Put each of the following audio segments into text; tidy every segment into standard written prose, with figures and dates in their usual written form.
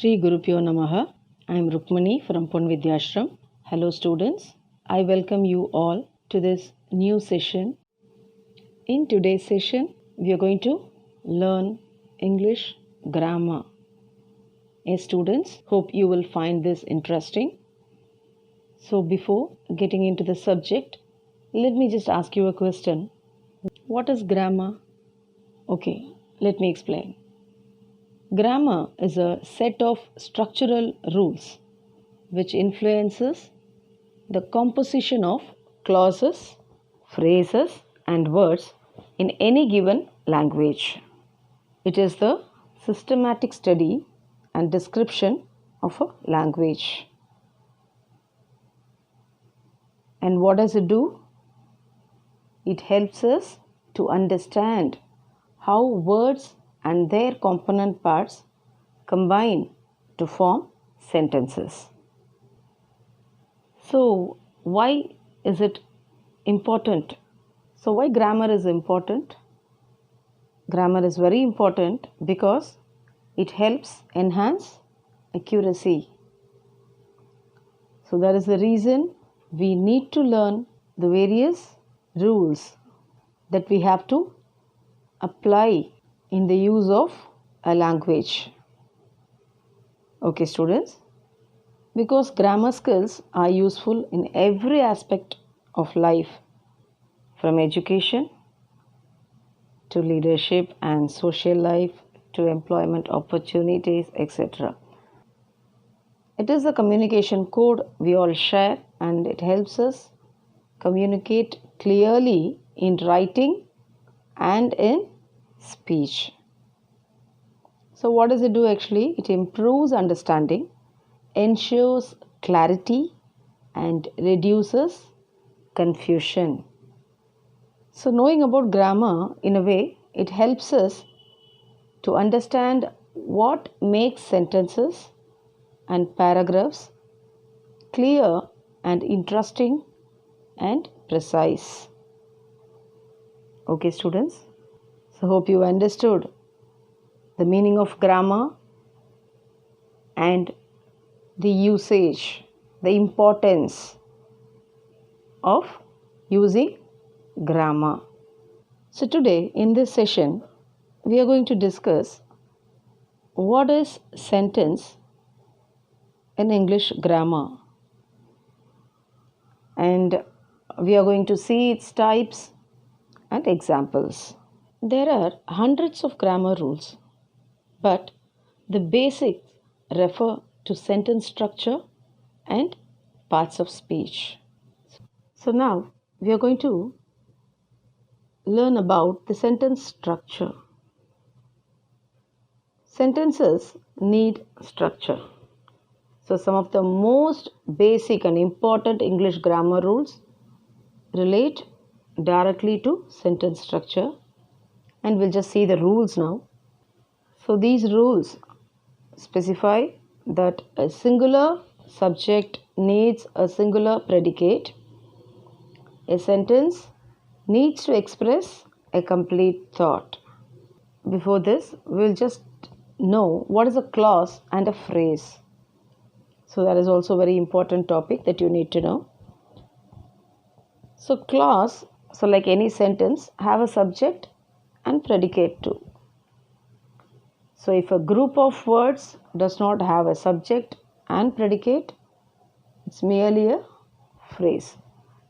Shri Gurupyo Namaha. I am Rukmani from Ponvidyashram. Hello students. I welcome you all to this new session. In today's session, we are going to learn English grammar. Yes, students, hope you will find this interesting. So before getting into the subject, let me just ask you a question. What is grammar? Okay, let me explain. Grammar is a set of structural rules which influences the composition of clauses, phrases, and words in any given language. It is the systematic study and description of a language. And what does it do? It helps us to understand how words and their component parts combine to form sentences. So, why is it important? So, why grammar is important? Grammar is very important because it helps enhance accuracy. So, that is the reason we need to learn the various rules that we have to apply in the use of a language. Okay, students, because grammar skills are useful in every aspect of life, from education to leadership and social life to employment opportunities, etc. It is a communication code we all share, and it helps us communicate clearly in writing and in speech. So what does it do actually? It improves understanding, ensures clarity, and reduces confusion. So knowing about grammar, in a way, it helps us to understand what makes sentences and paragraphs clear and interesting and precise. Okay, students? So hope you understood the meaning of grammar and the usage, the importance of using grammar. So today in this session, we are going to discuss what is sentence in English grammar, and we are going to see its types and examples. There are hundreds of grammar rules, but the basics refer to sentence structure and parts of speech. So now we are going to learn about the sentence structure. Sentences need structure. So some of the most basic and important English grammar rules relate directly to sentence structure, and we'll just see the rules now. So these rules specify that a singular subject needs a singular predicate. A sentence needs to express a complete thought. Before this, we'll just know what is a clause and a phrase. So that is also a very important topic that you need to know. So clause, so like any sentence, have a subject and predicate too. So if a group of words does not have a subject and predicate, it's merely a phrase.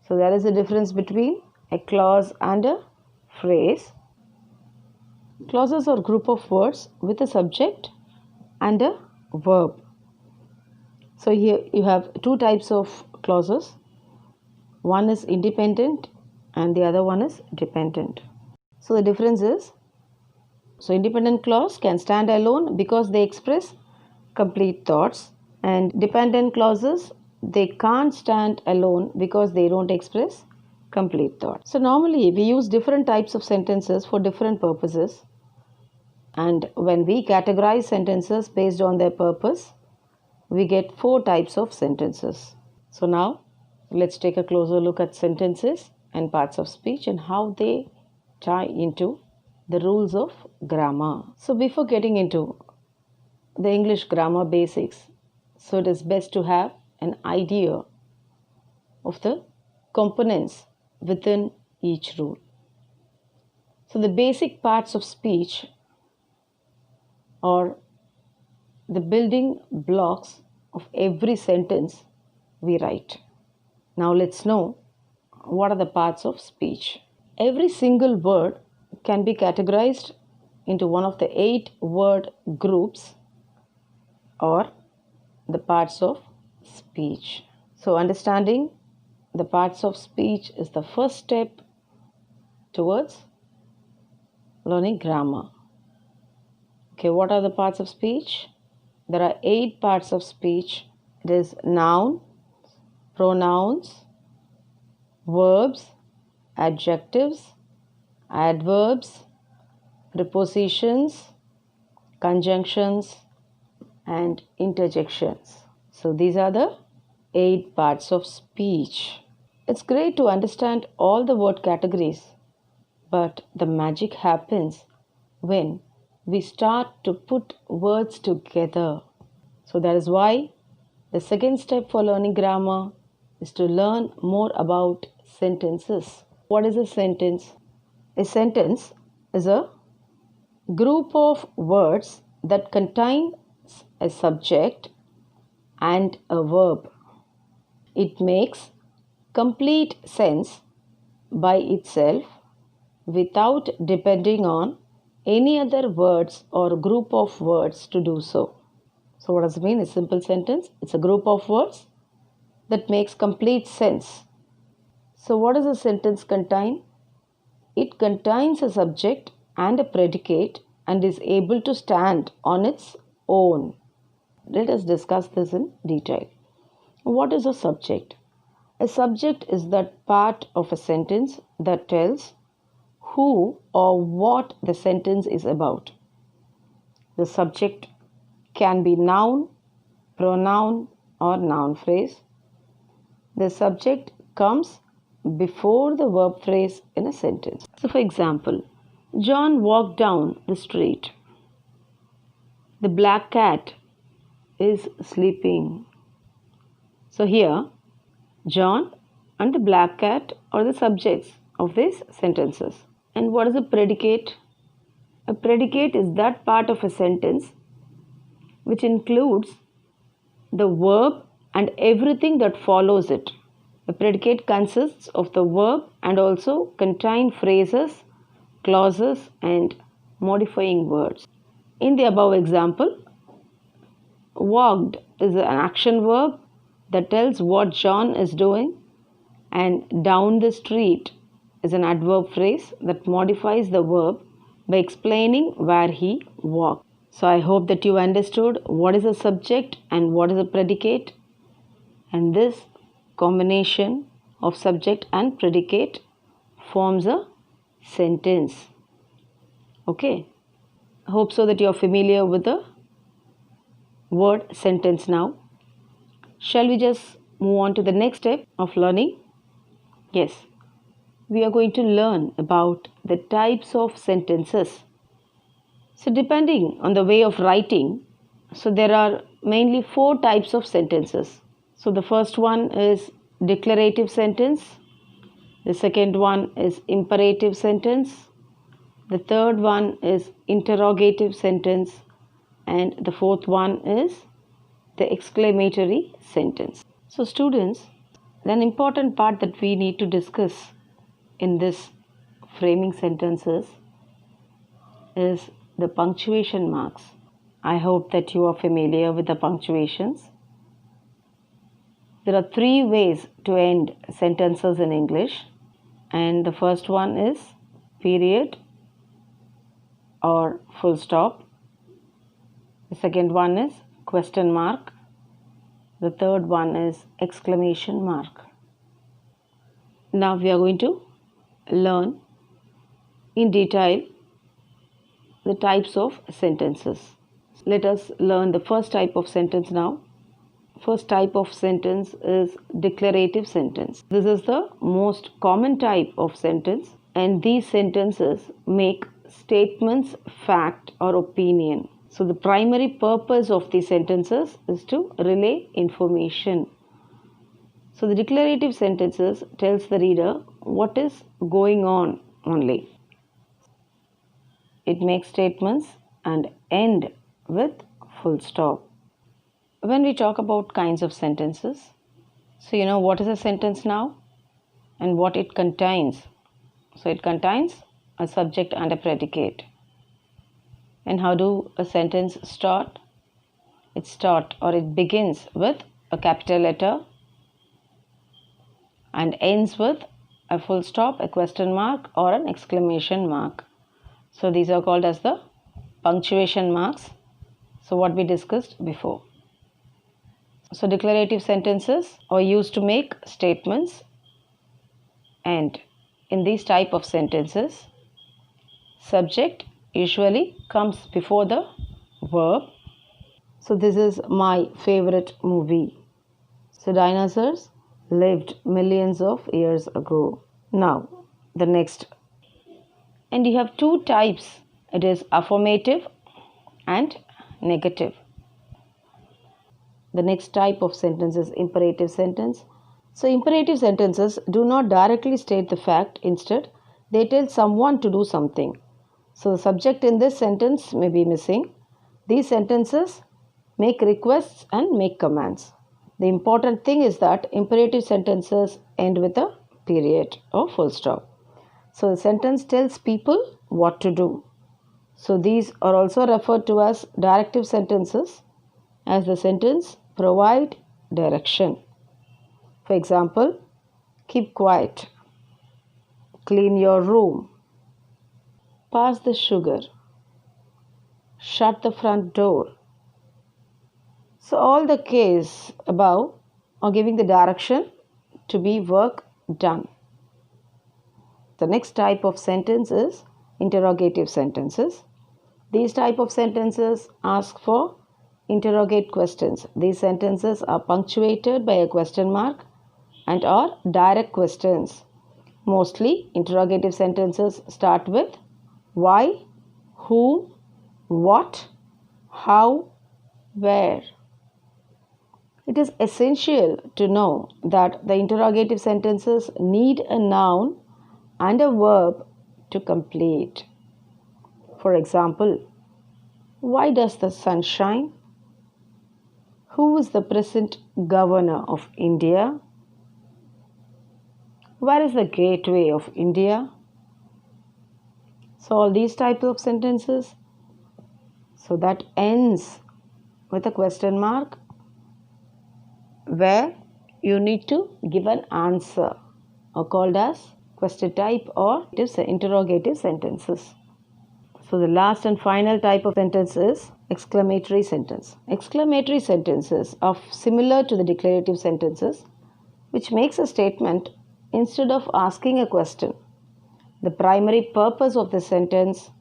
So there is a difference between a clause and a phrase. Clauses are group of words with a subject and a verb. So here you have two types of clauses. One is independent and the other one is dependent. So the difference is, so independent clause can stand alone because they express complete thoughts, and dependent clauses, they can't stand alone because they don't express complete thoughts. So normally we use different types of sentences for different purposes, and when we categorize sentences based on their purpose, we get 4 types of sentences. So now let's take a closer look at sentences and parts of speech and how they tie into the rules of grammar. So before getting into the English grammar basics, so it is best to have an idea of the components within each rule. So the basic parts of speech are the building blocks of every sentence we write. Now let's know what are the parts of speech. Every single word can be categorized into one of the 8 word groups or the parts of speech. So understanding the parts of speech is the first step towards learning grammar. Okay, what are the parts of speech? There are 8 parts of speech. It is noun, pronouns, verbs, adjectives, adverbs, prepositions, conjunctions, and interjections. So these are the 8 parts of speech. It's great to understand all the word categories, but the magic happens when we start to put words together. So that is why the second step for learning grammar is to learn more about sentences. What is a sentence? A sentence is a group of words that contain a subject and a verb. It makes complete sense by itself without depending on any other words or group of words to do so. So what does it mean? A simple sentence. It's a group of words that makes complete sense. So what does a sentence contain? It contains a subject and a predicate and is able to stand on its own. Let us discuss this in detail. What is a subject? A subject is that part of a sentence that tells who or what the sentence is about. The subject can be noun, pronoun, or noun phrase. The subject comes before the verb phrase in a sentence. So, for example, John walked down the street. The black cat is sleeping. So, here, John and the black cat are the subjects of these sentences. And what is a predicate? A predicate is that part of a sentence which includes the verb and everything that follows it. A predicate consists of the verb and also contain phrases, clauses, and modifying words. In the above example, walked is an action verb that tells what John is doing, and down the street is an adverb phrase that modifies the verb by explaining where he walked. So I hope that you understood what is a subject and what is a predicate, and this combination of subject and predicate forms a sentence. Okay, I hope so that you are familiar with the word sentence now. Shall we just move on to the next step of learning? Yes, we are going to learn about the types of sentences. So depending on the way of writing, so there are mainly 4 types of sentences. So the first one is declarative sentence, the second one is imperative sentence, the third one is interrogative sentence, and the fourth one is the exclamatory sentence. So students, an important part that we need to discuss in this framing sentences is the punctuation marks. I hope that you are familiar with the punctuations. There are 3 ways to end sentences in English, and the first one is period or full stop. The second one is question mark. The third one is exclamation mark. Now we are going to learn in detail the types of sentences. Let us learn the first type of sentence now. First type of sentence is declarative sentence. This is the most common type of sentence, and these sentences make statements fact or opinion. So the primary purpose of these sentences is to relay information. So the declarative sentences tells the reader what is going on only. It makes statements and end with full stop. When we talk about kinds of sentences, so you know what is a sentence now and what it contains. So it contains a subject and a predicate. And how do a sentence start? It begins with a capital letter and ends with a full stop, a question mark or an exclamation mark. So these are called as the punctuation marks. So what we discussed before. So declarative sentences are used to make statements, and in these type of sentences, subject usually comes before the verb. So this is my favorite movie. So dinosaurs lived millions of years ago. Now the next. And you have two types. It is affirmative and negative. The next type of sentence is imperative sentence. So imperative sentences do not directly state the fact. Instead, they tell someone to do something. So the subject in this sentence may be missing. These sentences make requests and make commands. The important thing is that imperative sentences end with a period or full stop. So the sentence tells people what to do. So these are also referred to as directive sentences, as the sentence provide direction. For example, keep quiet, clean your room, pass the sugar, shut the front door. So all the case above are giving the direction to be work done. The next type of sentence is interrogative sentences. These type of sentences ask for interrogate questions. These sentences are punctuated by a question mark and are direct questions. Mostly interrogative sentences start with why, who, what, how, where. It is essential to know that the interrogative sentences need a noun and a verb to complete. For example, why does the sun shine? Who is the present governor of India? Where is the gateway of India? So all these types of sentences, so that ends with a question mark where you need to give an answer, are called as question type or interrogative sentences. So the last and final type of sentence is exclamatory sentence. Exclamatory sentences are similar to the declarative sentences, which makes a statement instead of asking a question. The primary purpose of the sentence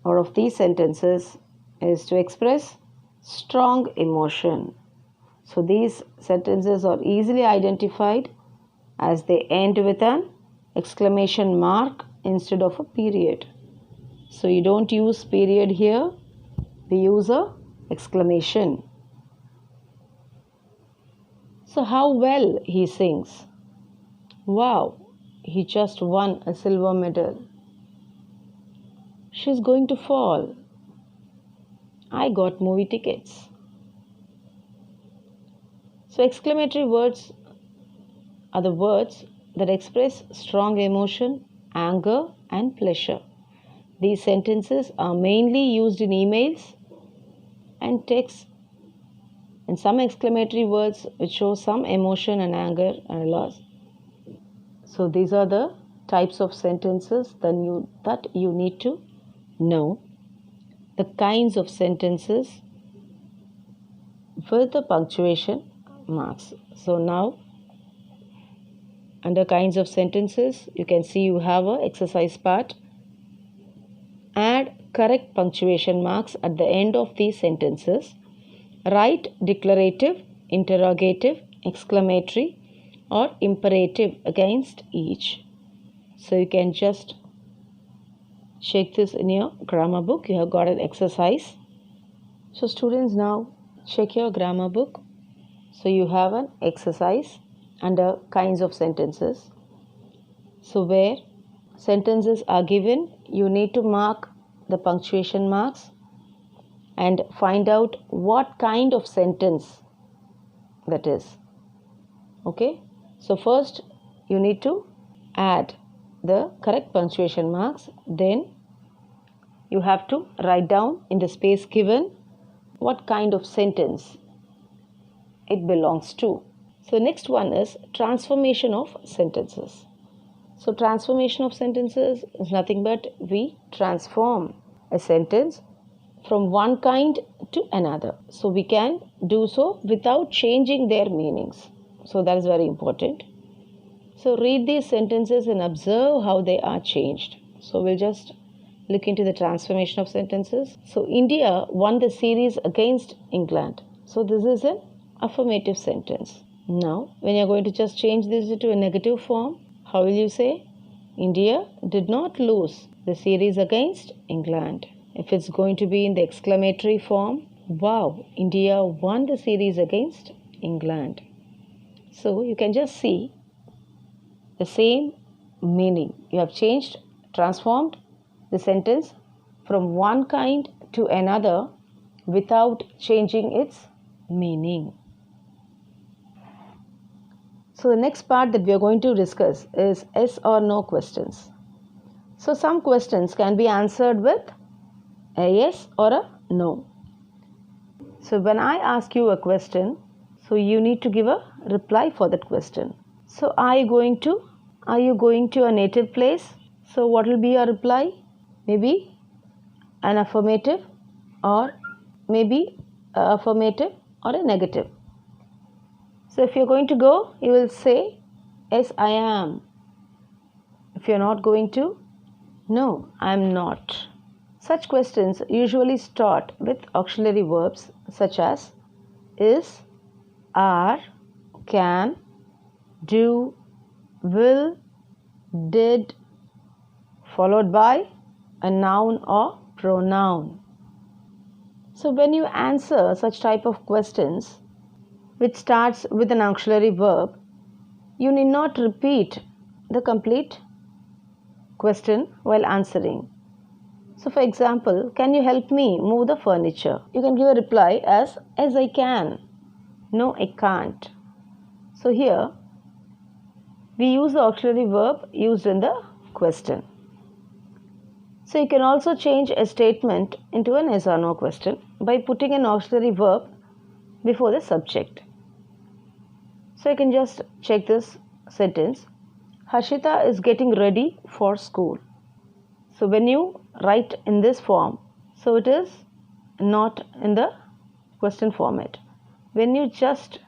or of these sentences is to express strong emotion. So these sentences are easily identified as they end with an exclamation mark instead of a period. So you don't use period here, we use a exclamation. So how well he sings. Wow, he just won a silver medal. She's going to fall. I got movie tickets. So exclamatory words are the words that express strong emotion, anger and pleasure. These sentences are mainly used in emails and texts, and some exclamatory words which show some emotion and anger and loss. So these are the types of sentences that you need to know. The kinds of sentences with the punctuation marks. So now under kinds of sentences, you can see you have an exercise part. Add correct punctuation marks at the end of these sentences. Write declarative, interrogative, exclamatory or imperative against each. So you can just check this in your grammar book. You have got an exercise. So students, now check your grammar book. So you have an exercise under kinds of sentences. So where sentences are given, you need to mark the punctuation marks and find out what kind of sentence that is. Okay, so first you need to add the correct punctuation marks, then you have to write down in the space given what kind of sentence it belongs to. So next one is transformation of sentences. So transformation of sentences is nothing but we transform a sentence from one kind to another. So we can do so without changing their meanings. So that is very important. So read these sentences and observe how they are changed. So we'll just look into the transformation of sentences. So India won the series against England. So this is an affirmative sentence. Now when you're going to just change this into a negative form, how will you say? India did not lose the series against England. If it's going to be in the exclamatory form, wow, India won the series against England. So you can just see the same meaning. You have changed, transformed the sentence from one kind to another without changing its meaning. So the next part that we are going to discuss is yes or no questions. So some questions can be answered with a yes or a no. So when I ask you a question, so you need to give a reply for that question. So are you going to a native place? So what will be your reply? Maybe an affirmative, or maybe a affirmative or a negative. So if you're going to go, you will say, yes, I am. If you're not going to, no, I am not. Such questions usually start with auxiliary verbs such as is, are, can, do, will, did, followed by a noun or pronoun. So when you answer such type of questions which starts with an auxiliary verb, you need not repeat the complete question while answering. So for example, can you help me move the furniture? You can give a reply as, yes, I can. No, I can't. So here we use the auxiliary verb used in the question. So you can also change a statement into an yes or no question by putting an auxiliary verb before the subject. So you can just check this sentence. Harshita is getting ready for school. So when you write in this form, so it is not in the question format. When you just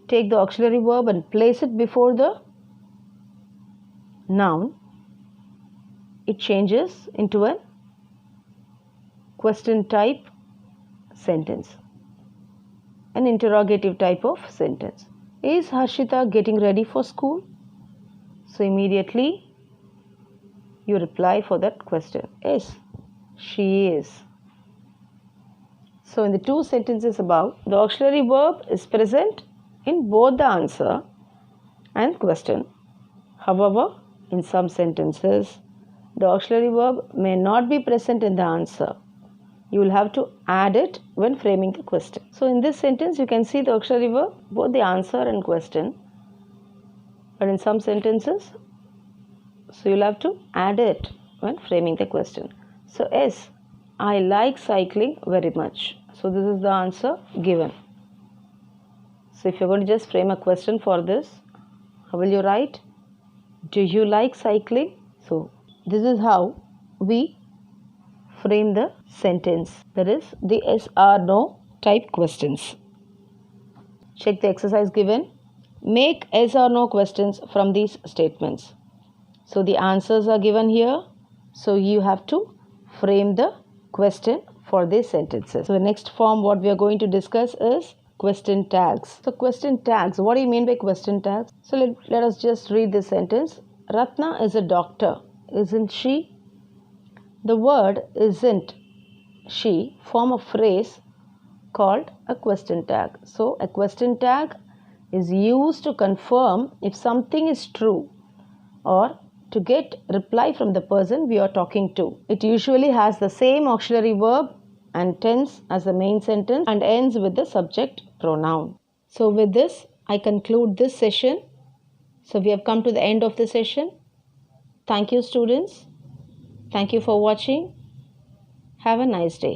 take the auxiliary verb and place it before the noun, it changes into a question type sentence, an interrogative type of sentence. Is Harshita getting ready for school? So immediately you reply for that question. Yes, she is. So in the two sentences above, the auxiliary verb is present in both the answer and question. However, in some sentences, the auxiliary verb may not be present in the answer. You will have to add it when framing the question. So in this sentence, you can see the auxiliary verb, both the answer and question. But in some sentences, so you'll have to add it when framing the question. So yes, I like cycling very much. So this is the answer given. So if you're going to just frame a question for this, how will you write? Do you like cycling? So this is how we frame the sentence. That is the yes or no type questions. Check the exercise given. Make yes or no questions from these statements. So the answers are given here. So you have to frame the question for these sentences. So the next form what we are going to discuss is question tags. So question tags, what do you mean by question tags? So let us just read this sentence. Ratna is a doctor, isn't she? The word isn't she form a phrase called a question tag. So a question tag is used to confirm if something is true or to get reply from the person we are talking to. It usually has the same auxiliary verb and tense as the main sentence and ends with the subject pronoun. So with this, I conclude this session. So we have come to the end of the session. Thank you, students. Thank you for watching. Have a nice day.